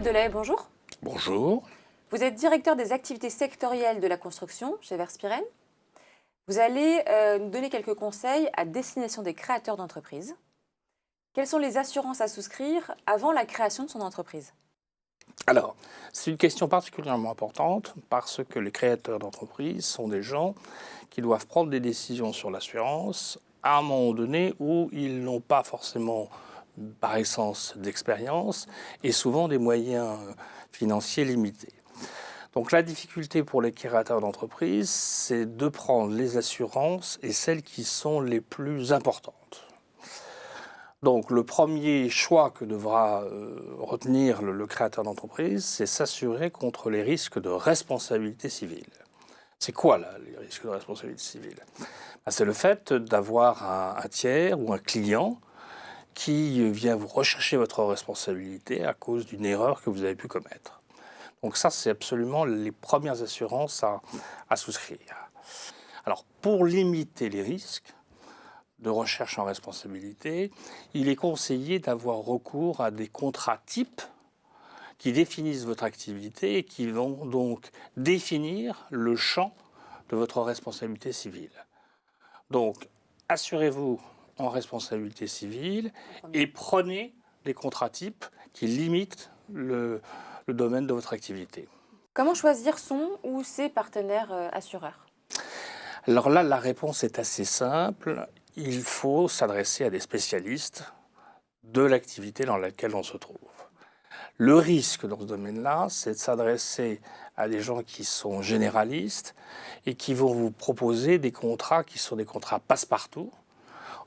Claude Delay, bonjour. Bonjour. Vous êtes directeur des activités sectorielles de la construction chez Verspiren. Vous allez nous donner quelques conseils à destination des créateurs d'entreprises. Quelles sont les assurances à souscrire avant la création de son entreprise? Alors, c'est une question particulièrement importante parce que les créateurs d'entreprises sont des gens qui doivent prendre des décisions sur l'assurance à un moment donné où ils n'ont pas forcément, par essence, d'expérience et souvent des moyens financiers limités. Donc la difficulté pour les créateurs d'entreprises, c'est de prendre les assurances et celles qui sont les plus importantes. Donc le premier choix que devra retenir le créateur d'entreprise, c'est s'assurer contre les risques de responsabilité civile. C'est quoi là, les risques de responsabilité civile? C'est le fait d'avoir un tiers ou un client qui vient vous rechercher votre responsabilité à cause d'une erreur que vous avez pu commettre. Donc ça, c'est absolument les premières assurances à souscrire. Alors pour limiter les risques de recherche en responsabilité, il est conseillé d'avoir recours à des contrats types qui définissent votre activité et qui vont donc définir le champ de votre responsabilité civile. Donc, assurez-vous en responsabilité civile et prenez des contrats types qui limitent le domaine de votre activité. Comment choisir son ou ses partenaires assureurs? Alors là, la réponse est assez simple. Il faut s'adresser à des spécialistes de l'activité dans laquelle on se trouve. Le risque dans ce domaine-là, c'est de s'adresser à des gens qui sont généralistes et qui vont vous proposer des contrats qui sont des contrats passe-partout.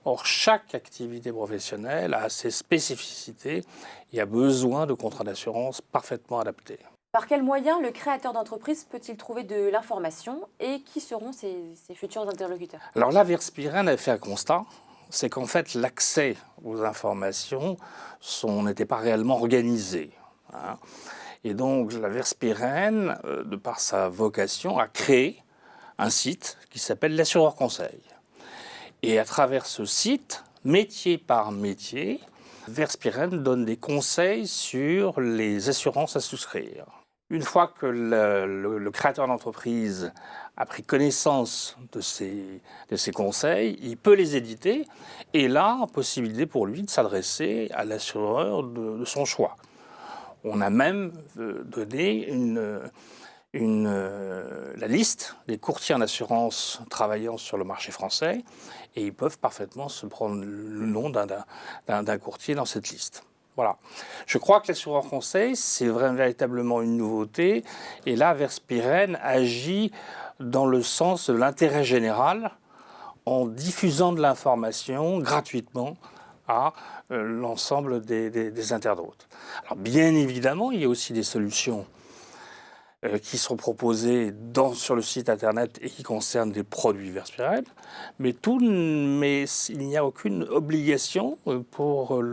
Or, chaque activité professionnelle a ses spécificités et a besoin de contrats d'assurance parfaitement adaptés. Par quels moyens le créateur d'entreprise peut-il trouver de l'information et qui seront ses futurs interlocuteurs? Alors là, Verspiren a fait un constat, c'est qu'en fait l'accès aux informations n'était pas réellement organisé. Et donc la Verspiren, de par sa vocation, a créé un site qui s'appelle l'Assureur Conseil. Et à travers ce site, métier par métier, Verspiren donne des conseils sur les assurances à souscrire. Une fois que le créateur d'entreprise a pris connaissance de ces conseils, il peut les éditer et là, possibilité pour lui de s'adresser à l'assureur de son choix. On a même donné la liste des courtiers en assurance travaillant sur le marché français et ils peuvent parfaitement se prendre le nom d'un courtier dans cette liste. Voilà. Je crois que l'assureur conseil, c'est véritablement une nouveauté. Et là, Verspiren agit dans le sens de l'intérêt général en diffusant de l'information gratuitement à l'ensemble des internautes. Alors, bien évidemment, il y a aussi des solutions qui sont proposées sur le site internet et qui concernent des produits Verspiren, mais il n'y a aucune obligation pour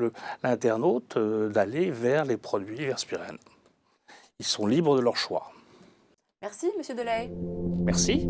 l'internaute d'aller vers les produits Verspiren. Ils sont libres de leur choix. Merci, Monsieur Delay. Merci.